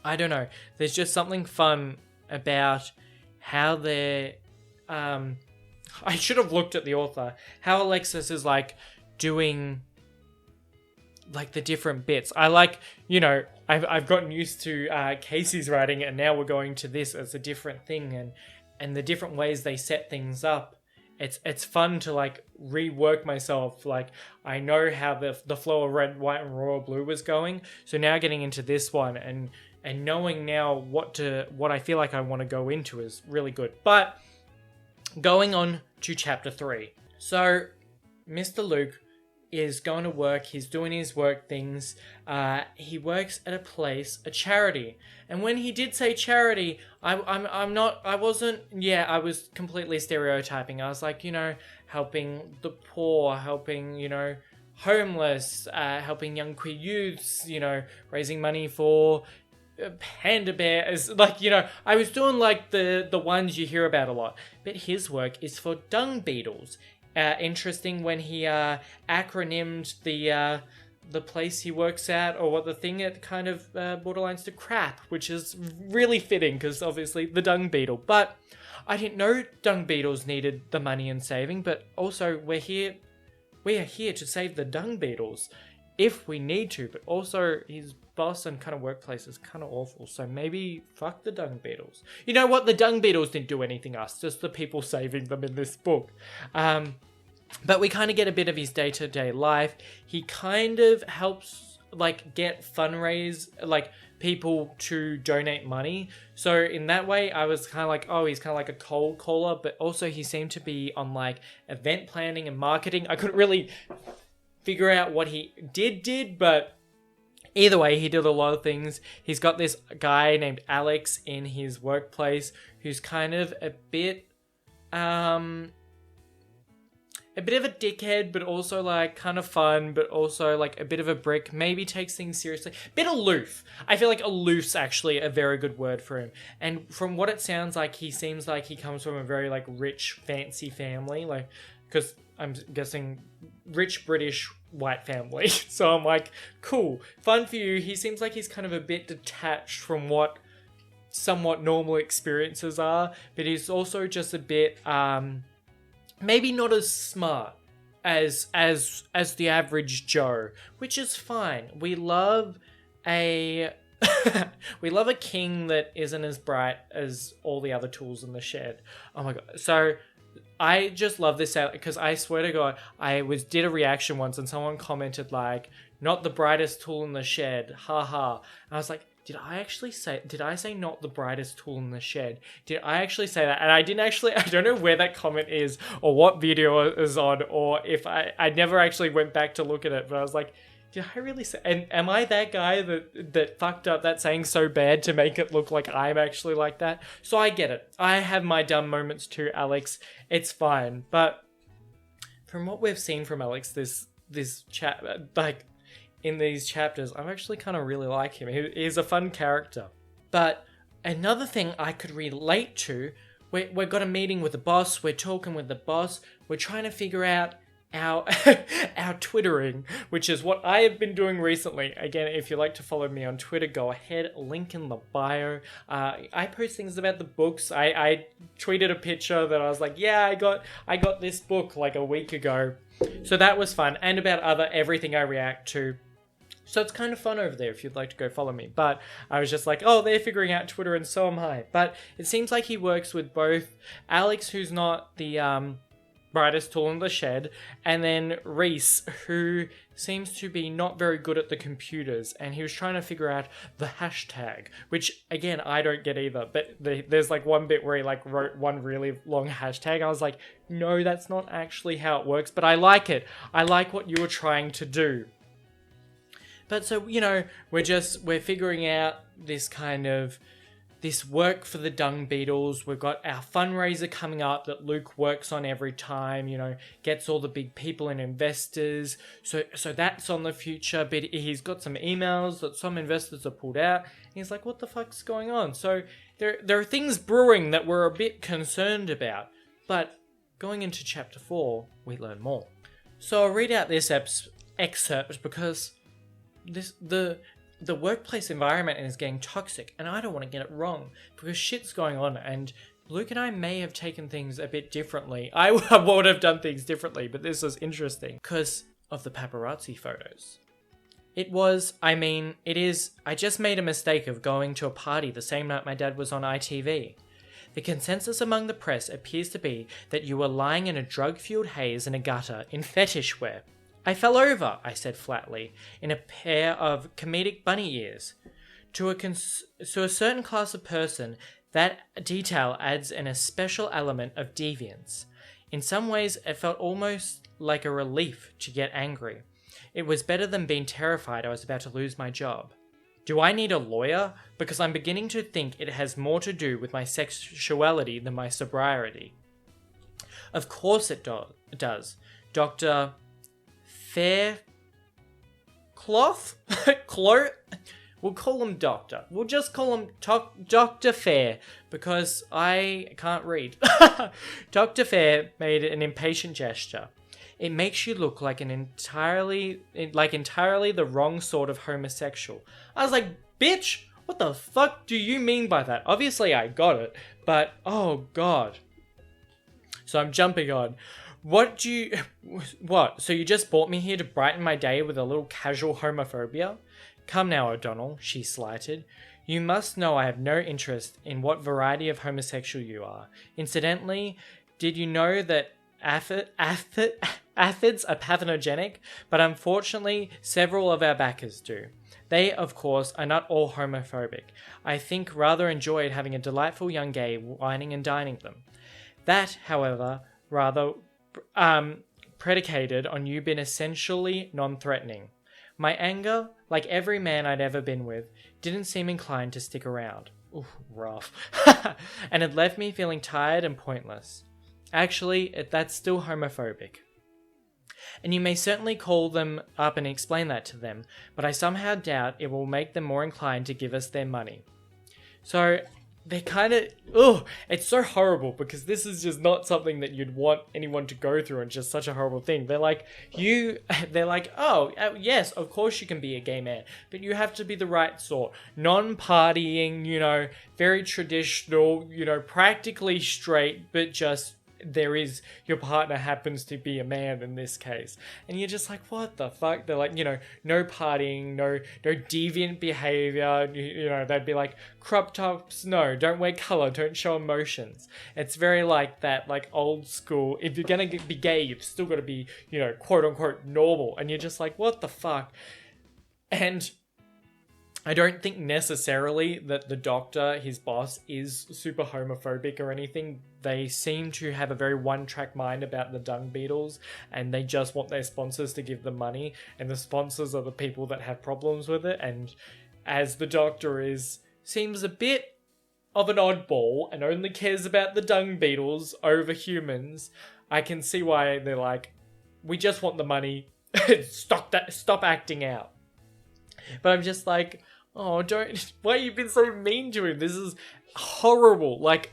I don't know. There's just something fun about how they're, I should have looked at the author, how Alexis is like doing like the different bits. I like, I've gotten used to Casey's writing, and now we're going to this as a different thing, and the different ways they set things up. It's fun to like rework myself. Like, I know how the flow of red, white, and royal blue was going. So now getting into this one and knowing now what I feel like I want to go into is really good. But going on to chapter 3. So Mr. Luke is going to work. He's doing his work things. He works at a charity. And when he did say charity, I was completely stereotyping. I was like, helping the poor, helping, homeless, helping young queer youths, raising money for panda bears. Like, I was doing like the ones you hear about a lot. But his work is for dung beetles. Interesting when he acronymed the place he works at, or what the thing, it kind of borderlines to crap, which is really fitting because obviously the dung beetle. But I didn't know dung beetles needed the money and saving, but also we are here to save the dung beetles if we need to, but also his boss and kind of workplace is kind of awful, so maybe fuck the dung beetles. You know what? The dung beetles didn't do anything us, just the people saving them in this book. But we kind of get a bit of his day-to-day life. He kind of helps like get fundraise, like people to donate money. So in that way, I was kind of like, oh, he's kind of like a cold caller, but also he seemed to be on like event planning and marketing. I couldn't really figure out what he did, but either way, he did a lot of things. He's got this guy named Alex in his workplace who's kind of a bit of a dickhead, but also like kind of fun, but also like a bit of a brick, maybe takes things seriously. Bit aloof. I feel like aloof's actually a very good word for him. And from what it sounds like, he seems like he comes from a very like rich, fancy family, like, because I'm guessing rich British white family. So I'm like, cool, fun for you. He seems like he's kind of a bit detached from what somewhat normal experiences are, but he's also just a bit maybe not as smart as the average Joe, which is fine. We love a king that isn't as bright as all the other tools in the shed. Oh my god. So I just love this out because I swear to God, did a reaction once and someone commented like, not the brightest tool in the shed, haha. And I was like, did I say not the brightest tool in the shed? Did I actually say that? And I don't know where that comment is or what video it is on, or if I never actually went back to look at it, but I was like, did I really say, and am I that guy that fucked up that saying so bad to make it look like I'm actually like that? So I get it. I have my dumb moments too, Alex. It's fine. But from what we've seen from Alex, this chat, like, in these chapters, I actually kind of really like him. He's a fun character. But another thing I could relate to, we've got a meeting with the boss, we're talking with the boss, we're trying to figure out our Twittering, which is what I have been doing recently. Again, if you like to follow me on Twitter, go ahead, link in the bio. I post things about the books. I tweeted a picture that I was like, yeah, I got this book like a week ago. So that was fun, and about everything I react to. So it's kind of fun over there if you'd like to go follow me. But I was just like, oh, they're figuring out Twitter and so am I. But it seems like he works with both Alex, who's not the brightest tool in the shed, and then Reese, who seems to be not very good at the computers, and he was trying to figure out the hashtag, which again I don't get either, but there's like one bit where he like wrote one really long hashtag. I was like, no, that's not actually how it works, but I like it. I like what you were trying to do. But so, you know, we're figuring out this kind of this work for the dung beetles. We've got our fundraiser coming up that Luke works on every time, you know, gets all the big people and investors. So that's on the future, but he's got some emails that some investors have pulled out. And he's like, what the fuck's going on? So there are things brewing that we're a bit concerned about. But going into chapter 4, we learn more. So I'll read out this excerpt because the workplace environment is getting toxic, and I don't want to get it wrong because shit's going on, and Luke and I may have taken things a bit differently. I would have done things differently, but this was interesting because of the paparazzi photos. It is, I just made a mistake of going to a party the same night my dad was on ITV. The consensus among the press appears to be that you were lying in a drug-fueled haze in a gutter in fetish wear. I fell over, I said flatly, in a pair of comedic bunny ears. To a certain class of person, that detail adds a special element of deviance. In some ways, it felt almost like a relief to get angry. It was better than being terrified I was about to lose my job. Do I need a lawyer? Because I'm beginning to think it has more to do with my sexuality than my sobriety. Of course it does. Dr. Faircloth? We'll call him Doctor. We'll just call him Dr. Fair because I can't read. Dr. Fair made an impatient gesture. It makes you look like entirely the wrong sort of homosexual. I was like, bitch, what the fuck do you mean by that? Obviously I got it, but oh god. So I'm jumping on. What? So you just brought me here to brighten my day with a little casual homophobia? Come now, O'Donnell, she slighted. You must know I have no interest in what variety of homosexual you are. Incidentally, did you know that aphids are pathogenic? But unfortunately, several of our backers do. They, of course, are not all homophobic. I think rather enjoyed having a delightful young gay wining and dining them. That, however, rather predicated on you being essentially non-threatening. My anger, like every man I'd ever been with, didn't seem inclined to stick around. Ooh, rough. And it left me feeling tired and pointless. Actually, that's still homophobic. And you may certainly call them up and explain that to them, but I somehow doubt it will make them more inclined to give us their money. So they kind of, it's so horrible because this is just not something that you'd want anyone to go through and just such a horrible thing. They're like, oh, yes, of course you can be a gay man, but you have to be the right sort. Non-partying, you know, very traditional, you know, practically straight, but just your partner happens to be a man in this case. And you're just like, what the fuck? They're like, you know, no partying, no deviant behavior. You know, they'd be like, crop tops, no, don't wear color, don't show emotions. It's very like that, like old school. If you're gonna be gay, you've still got to be, you know, quote unquote normal. And you're just like, what the fuck? And I don't think necessarily that the doctor, his boss, is super homophobic or anything. They seem to have a very one-track mind about the dung beetles, and they just want their sponsors to give them money, and the sponsors are the people that have problems with it. And as the doctor seems a bit of an oddball and only cares about the dung beetles over humans, I can see why they're like, we just want the money, stop acting out. But I'm just like, oh, why have you been so mean to him? This is horrible. Like,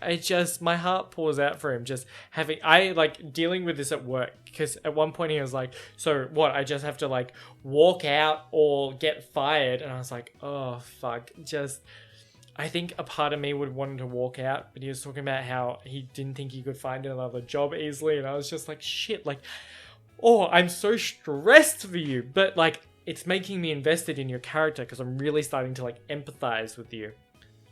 my heart pours out for him. Dealing with this at work. Because at one point he was like, so what, I just have to like walk out or get fired? And I was like, oh, fuck. I think a part of me would want to walk out, but he was talking about how he didn't think he could find another job easily. And I was just like, shit, like, oh, I'm so stressed for you. But like, it's making me invested in your character because I'm really starting to like empathize with you.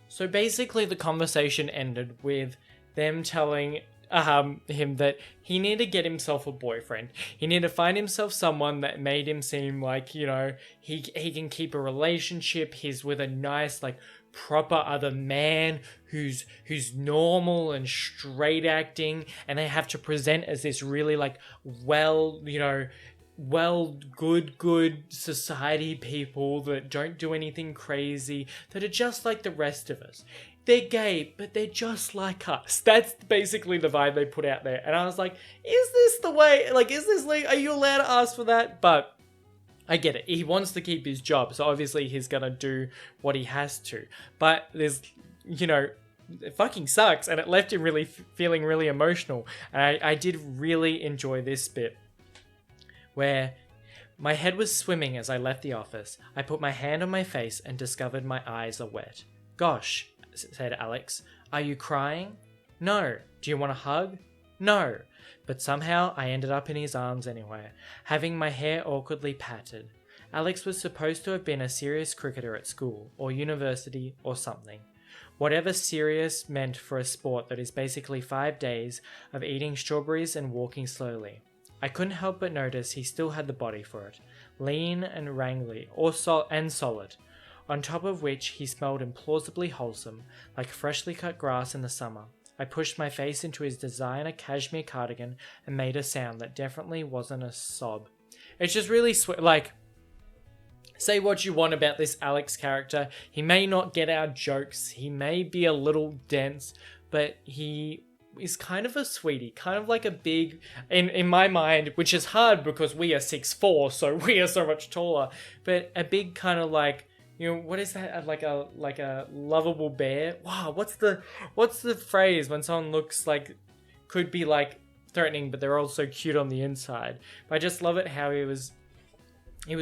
So basically the conversation ended with them telling him that he needed to get himself a boyfriend. He needed to find himself someone that made him seem like, you know, he can keep a relationship. He's with a nice, like, proper other man who's normal and straight acting, and they have to present as this really, like, well, you know, good society people that don't do anything crazy, that are just like the rest of us. They're gay, but they're just like us. That's basically the vibe they put out there. And I was like, is this the way? Like, is this like, are you allowed to ask for that? But I get it. He wants to keep his job, so obviously he's gonna do what he has to. But there's, you know, it fucking sucks, and it left him really feeling really emotional. And I did really enjoy this bit, where my head was swimming as I left the office. I put my hand on my face and discovered my eyes are wet. Gosh, said Alex, are you crying? No. Do you want a hug? No. But somehow I ended up in his arms anyway, having my hair awkwardly patted. Alex was supposed to have been a serious cricketer at school, or university, or something. Whatever serious meant for a sport that is basically 5 days of eating strawberries and walking slowly. I couldn't help but notice he still had the body for it, lean and wrangly, and solid, on top of which he smelled implausibly wholesome, like freshly cut grass in the summer. I pushed my face into his designer cashmere cardigan and made a sound that definitely wasn't a sob. It's just really sweet. Like, say what you want about this Alex character. He may not get our jokes. He may be a little dense, but he is kind of a sweetie, kind of like a big, in my mind, which is hard because we are 6'4", so we are so much taller, but a big kind of like, you know, what is that? Like a lovable bear? Wow, what's the phrase when someone looks like, could be like threatening, but they're also cute on the inside? But I just love it how he was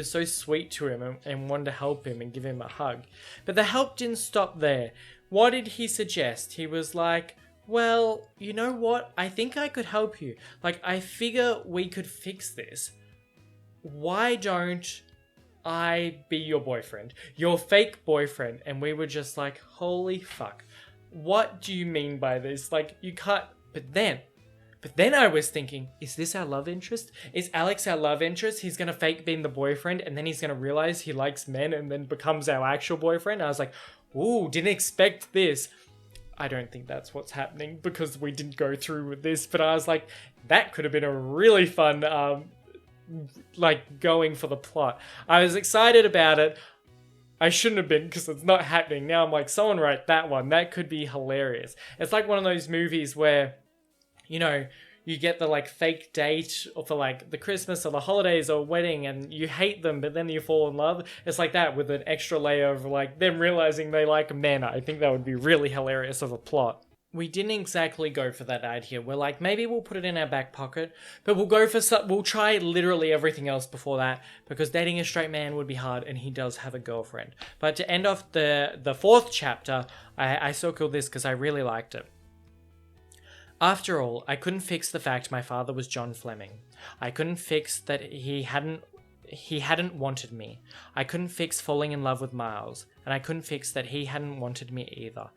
so sweet to him and wanted to help him and give him a hug. But the help didn't stop there. What did he suggest? He was like, well, you know what? I think I could help you. Like, I figure we could fix this. Why don't I be your boyfriend? Your fake boyfriend. And we were just like, holy fuck. What do you mean by this? Like, you can't... But then I was thinking, is this our love interest? Is Alex our love interest? He's gonna fake being the boyfriend, and then he's gonna realize he likes men and then becomes our actual boyfriend? I was like, ooh, didn't expect this. I don't think that's what's happening because we didn't go through with this, but I was like, that could have been a really fun, like, going for the plot. I was excited about it. I shouldn't have been because it's not happening. Now I'm like, someone write that one. That could be hilarious. It's like one of those movies where, you know, you get the like fake date or for like the Christmas or the holidays or wedding and you hate them, but then you fall in love. It's like that with an extra layer of like them realizing they like men. I think that would be really hilarious of a plot. We didn't exactly go for that idea. We're like, maybe we'll put it in our back pocket, but we'll try literally everything else before that because dating a straight man would be hard and he does have a girlfriend. But to end off the fourth chapter, I circled this because I really liked it. After all, I couldn't fix the fact my father was John Fleming. I couldn't fix that he hadn't wanted me. I couldn't fix falling in love with Miles, and I couldn't fix that he hadn't wanted me either.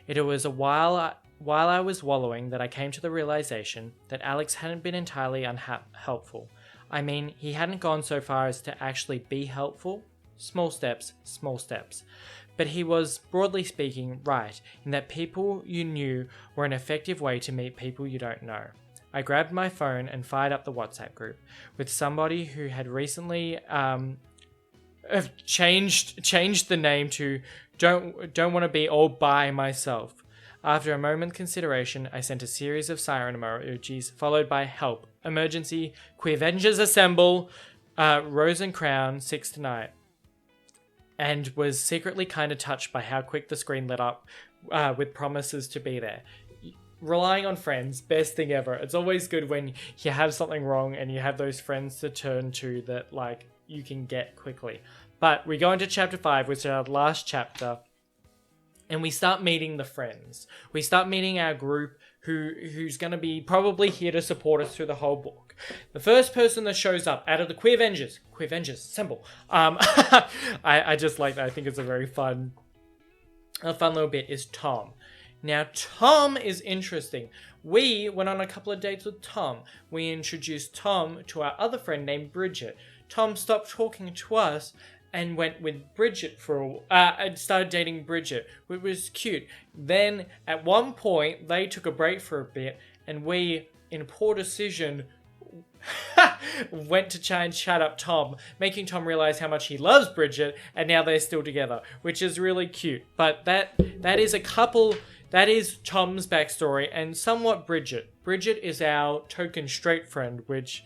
It was a while I was wallowing that I came to the realization that Alex hadn't been entirely helpful. I mean, he hadn't gone so far as to actually be helpful. Small steps, small steps. But he was, broadly speaking, right in that people you knew were an effective way to meet people you don't know. I grabbed my phone and fired up the WhatsApp group with somebody who had recently changed the name to don't want to be all by myself. After a moment's consideration, I sent a series of siren emojis followed by help, emergency, queer Avengers assemble, rose and crown, 6 tonight. And was secretly kind of touched by how quick the screen lit up with promises to be there. Relying on friends, best thing ever. It's always good when you have something wrong and you have those friends to turn to that like you can get quickly. But we go into chapter 5, which is our last chapter, and we start meeting the friends. We start meeting our group who's going to be probably here to support us through the whole book. The first person that shows up out of the Queer Avengers assemble. I just like that. I think it's a very fun little bit is Tom. Now, Tom is interesting. We went on a couple of dates with Tom. We introduced Tom to our other friend named Bridget. Tom stopped talking to us and went with Bridget and started dating Bridget, which was cute. Then, at one point, they took a break for a bit, and we, in poor decision, went to try and chat up Tom, making Tom realize how much he loves Bridget, and now they're still together, which is really cute. But that is Tom's backstory, and somewhat Bridget. Bridget is our token straight friend, which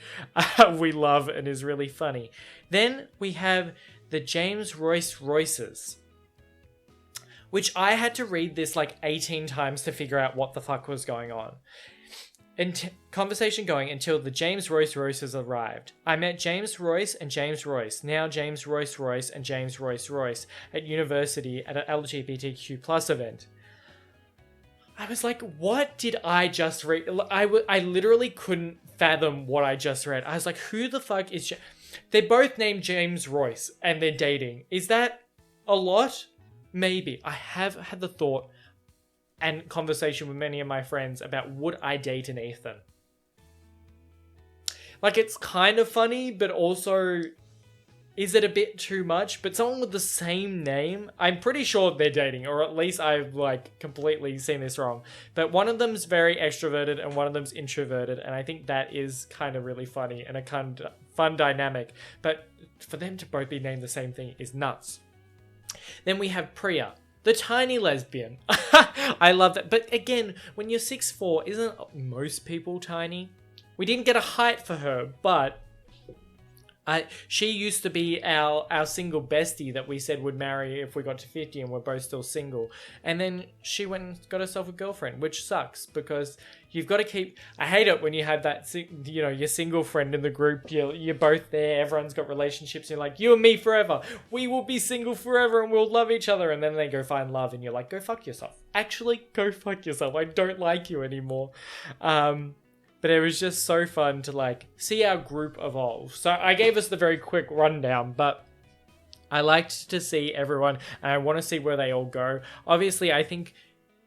we love and is really funny. Then we have the James Royces, which I had to read this like 18 times to figure out what the fuck was going on. And conversation going until the James Royces arrived. I met James Royce and James Royce, now James Royce and James Royce at university at an LGBTQ plus event. I was like, what did I just read? I literally couldn't fathom what I just read. I was like, who the fuck is... They're both named James Royce and they're dating. Is that a lot? Maybe. I have had the thought and conversation with many of my friends about would I date an Ethan? Like, it's kind of funny, but also, is it a bit too much? But someone with the same name, I'm pretty sure they're dating, or at least I've like completely seen this wrong. But one of them's very extroverted and one of them's introverted, and I think that is kind of really funny and a kind of fun dynamic. But for them to both be named the same thing is nuts. Then we have Priya, the tiny lesbian. I love that. But again, when you're 6'4", isn't most people tiny? We didn't get a height for her, but she used to be our single bestie that we said would marry if we got to 50 and we're both still single. And then she went and got herself a girlfriend, which sucks because you've got to keep... I hate it when you have that, you know, your single friend in the group. You're both there. Everyone's got relationships. You're like, you and me forever. We will be single forever and we'll love each other. And then they go find love and you're like, go fuck yourself. Actually, go fuck yourself. I don't like you anymore. But it was just so fun to like see our group evolve. So I gave us the very quick rundown, but I liked to see everyone and I want to see where they all go. Obviously, I think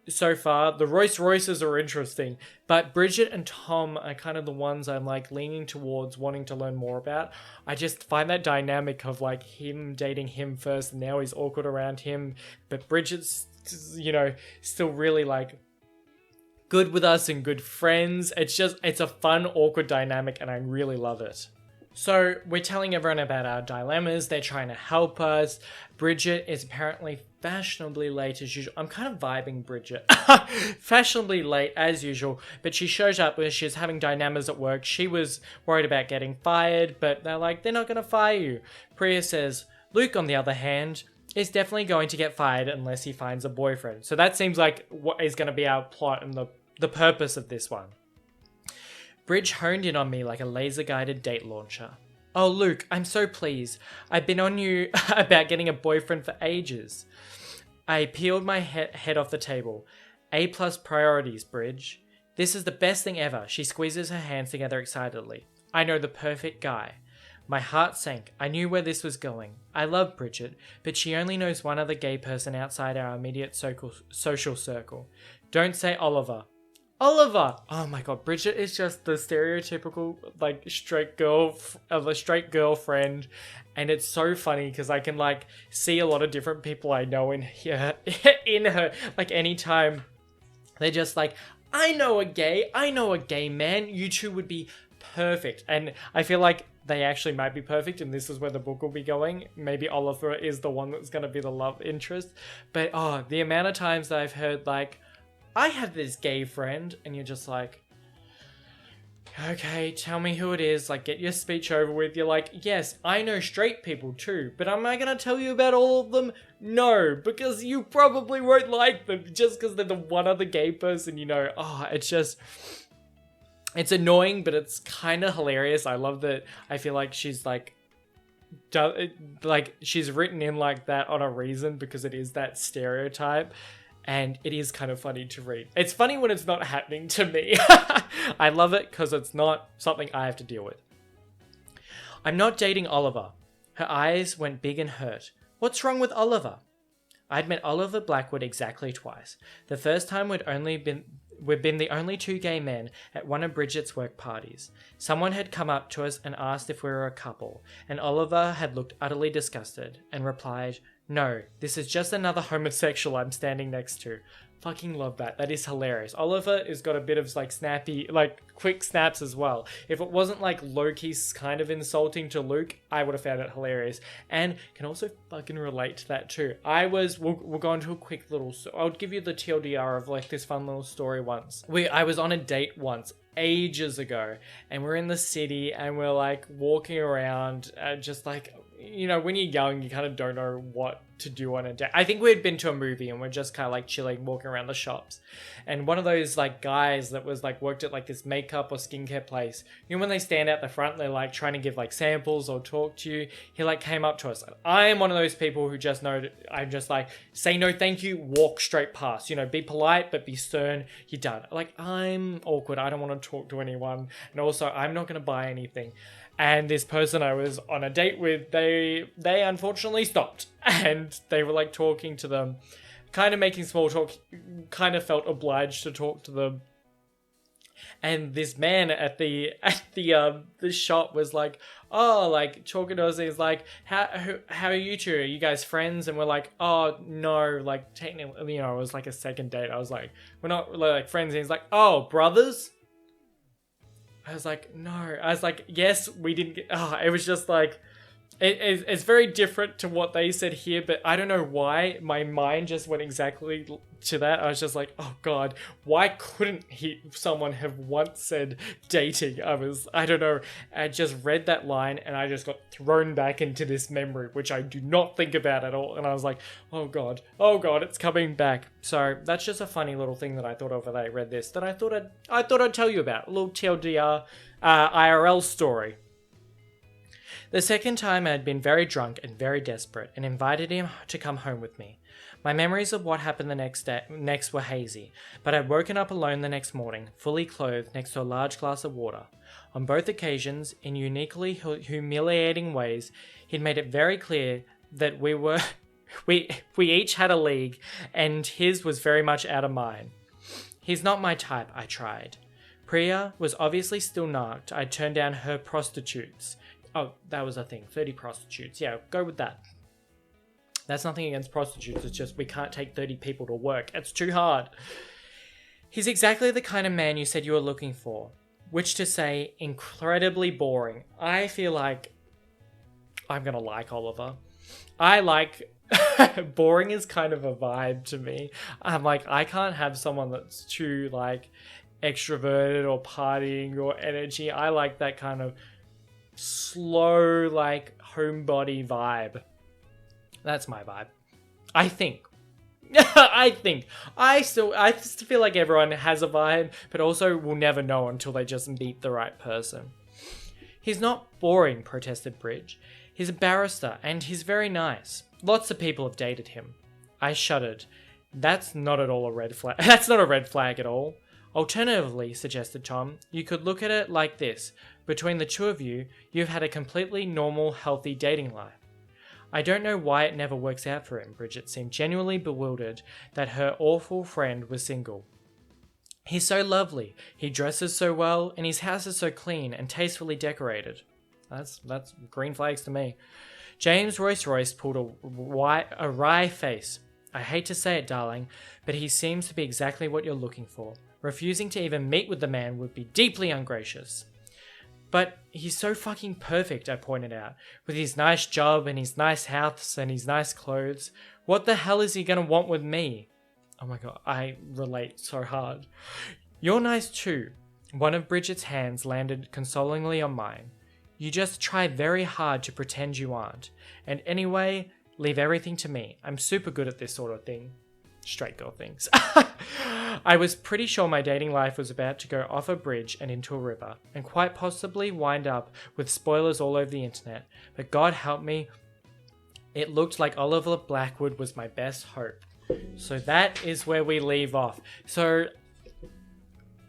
so far the Royces are interesting, but Bridget and Tom are kind of the ones I'm like leaning towards wanting to learn more about. I just find that dynamic of like him dating him first and now he's awkward around him, but Bridget's, you know, still really like good with us and good friends. It's a fun, awkward dynamic and I really love it. So we're telling everyone about our dilemmas. They're trying to help us. Bridget is apparently fashionably late as usual. I'm kind of vibing Bridget. Fashionably late as usual, but she shows up when she's having dilemmas at work. She was worried about getting fired, but they're like, they're not going to fire you. Priya says, Luke, on the other hand, is definitely going to get fired unless he finds a boyfriend. So that seems like what is going to be our plot and the purpose of this one. Bridge honed in on me like a laser-guided date launcher. Oh, Luke, I'm so pleased. I've been on you about getting a boyfriend for ages. I peeled my head off the table. A+ priorities, Bridge. This is the best thing ever. She squeezes her hands together excitedly. I know the perfect guy. My heart sank. I knew where this was going. I love Bridget, but she only knows one other gay person outside our immediate social circle. Don't say Oliver. Oliver! Oh my god, Bridget is just the stereotypical, like, straight girlfriend, and it's so funny because I can, like, see a lot of different people I know in here, in her, like, anytime they're just like, I know a gay man, you two would be perfect, and I feel like they actually might be perfect, and this is where the book will be going. Maybe Oliver is the one that's going to be the love interest, but, oh, the amount of times that I've heard, like, I have this gay friend, and you're just like, okay, tell me who it is, like, get your speech over with. You're like, yes, I know straight people too, but am I gonna tell you about all of them? No, because you probably won't like them, just because they're the one other gay person you know. Oh, it's annoying, but it's kind of hilarious. I love that. I feel like she's like she's written in like that on a reason, because it is that stereotype. And it is kind of funny to read. It's funny when it's not happening to me. I love it because it's not something I have to deal with. I'm not dating Oliver. Her eyes went big and hurt. What's wrong with Oliver? I'd met Oliver Blackwood exactly twice. The first time we'd been the only two gay men at one of Bridget's work parties. Someone had come up to us and asked if we were a couple, and Oliver had looked utterly disgusted and replied, "No, this is just another homosexual I'm standing next to." Fucking love that. That is hilarious. Oliver has got a bit of like snappy, like quick snaps as well. If it wasn't like Loki's kind of insulting to Luke, I would have found it hilarious. And can also fucking relate to that too. We'll go into a quick little, I'll give you the TLDR of like this fun little story once. I was on a date once, ages ago, and we're in the city and we're like walking around, just like, you know, when you're young, you kind of don't know what to do on a date. I think we had been to a movie and we're just kind of like chilling, walking around the shops. And one of those like guys that was like worked at like this makeup or skincare place, you know, when they stand out the front, they're like trying to give like samples or talk to you. He like came up to us. I am one of those people who just know, I'm just like, say no thank you, walk straight past, you know, be polite, but be stern, you're done. Like, I'm awkward. I don't want to talk to anyone. And also, I'm not going to buy anything. And this person I was on a date with, they unfortunately stopped. And they were like talking to them, kind of making small talk, kind of felt obliged to talk to them. And this man at the shop was like, oh, like talking to us. He's like, how are you two? Are you guys friends? And we're like, oh no, like technically, you know, it was like a second date. I was like, we're not like friends. And he's like, oh, brothers? I was like, no. I was like, yes, we didn't get... Oh, it was just like... It's very different to what they said here, but I don't know why my mind just went exactly to that. I was just like, oh God, why couldn't someone have once said dating? I don't know. I just read that line and I just got thrown back into this memory, which I do not think about at all. And I was like, oh God, it's coming back. So that's just a funny little thing that I thought of when I read this, that I thought I'd tell you about. A little TLDR IRL story. The second time I had been very drunk and very desperate and invited him to come home with me. My memories of what happened the next were hazy, but I'd woken up alone the next morning, fully clothed next to a large glass of water. On both occasions, in uniquely humiliating ways, he'd made it very clear that we each had a league, and his was very much out of mine. He's not my type, I tried. Priya was obviously still narked. I turned down her prostitutes. Oh, that was a thing. 30 prostitutes. Yeah, go with that. That's nothing against prostitutes. It's just we can't take 30 people to work. It's too hard. He's exactly the kind of man you said you were looking for. Which to say, incredibly boring. I feel like I'm going to like Oliver. I like... boring is kind of a vibe to me. I'm like, I can't have someone that's too, like, extroverted or partying or energy. I like that kind of slow, like, homebody vibe. That's my vibe. I think. I just feel like everyone has a vibe, but also will never know until they just meet the right person. He's not boring, protested Bridge. He's a barrister, and he's very nice. Lots of people have dated him. I shuddered. That's not at all a red flag. That's not a red flag at all. Alternatively, suggested Tom, you could look at it like this. Between the two of you, you've had a completely normal, healthy dating life. I don't know why it never works out for him. Bridget seemed genuinely bewildered that her awful friend was single. He's so lovely, he dresses so well, and his house is so clean and tastefully decorated. That's green flags to me. James Royce pulled a wry face. I hate to say it, darling, but he seems to be exactly what you're looking for. Refusing to even meet with the man would be deeply ungracious. But he's so fucking perfect, I pointed out. With his nice job and his nice house and his nice clothes. What the hell is he gonna want with me? Oh my God, I relate so hard. You're nice too. One of Bridget's hands landed consolingly on mine. You just try very hard to pretend you aren't. And anyway, leave everything to me. I'm super good at this sort of thing. Straight girl things. I was pretty sure my dating life was about to go off a bridge and into a river, and quite possibly wind up with spoilers all over the internet. But God help me, it looked like Oliver Blackwood was my best hope. So that is where we leave off. So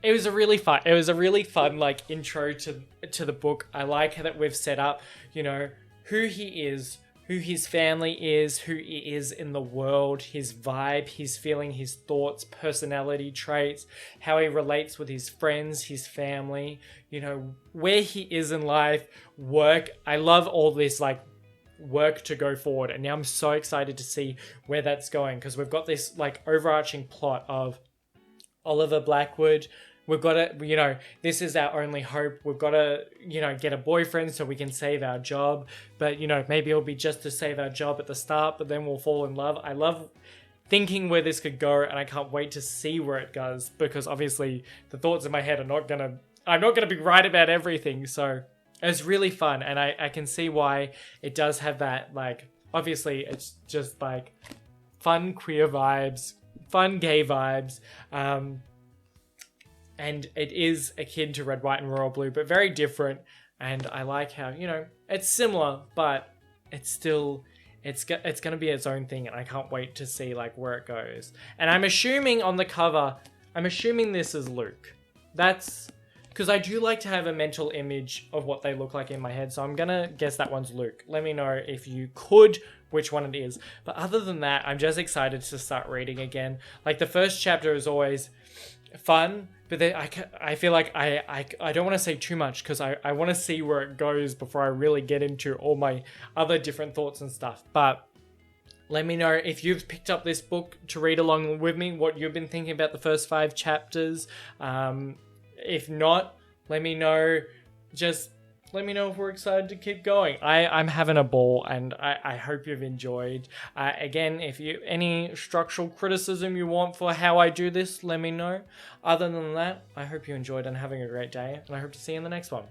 it was a really fun like intro to the book. I like that we've set up, you know, who he is, who his family is, who he is in the world, his vibe, his feeling, his thoughts, personality traits, how he relates with his friends, his family, you know, where he is in life, work. I love all this, like, work to go forward. And now I'm so excited to see where that's going, because we've got this, like, overarching plot of Oliver Blackwood. We've got to, you know, this is our only hope. We've got to, you know, get a boyfriend so we can save our job. But, you know, maybe it'll be just to save our job at the start, but then we'll fall in love. I love thinking where this could go, and I can't wait to see where it goes, because obviously the thoughts in my head are I'm not going to be right about everything. So it's really fun, and I can see why it does have that, like, obviously it's just like fun queer vibes, fun gay vibes, and it is akin to Red, White, and Royal Blue, but very different. And I like how, you know, it's similar, but it's still, it's going to be its own thing. And I can't wait to see, like, where it goes. And I'm assuming on the cover, this is Luke. That's because I do like to have a mental image of what they look like in my head. So I'm going to guess that one's Luke. Let me know if you could which one it is. But other than that, I'm just excited to start reading again. Like, the first chapter is always fun, but then I feel like I don't want to say too much, because I want to see where it goes before I really get into all my other different thoughts and stuff. But let me know if you've picked up this book to read along with me, what you've been thinking about the first 5 chapters. If not, let me know. Just let me know if we're excited to keep going. I'm having a ball, and I hope you've enjoyed. Again, if you any structural criticism you want for how I do this, let me know. Other than that, I hope you enjoyed and having a great day, and I hope to see you in the next one.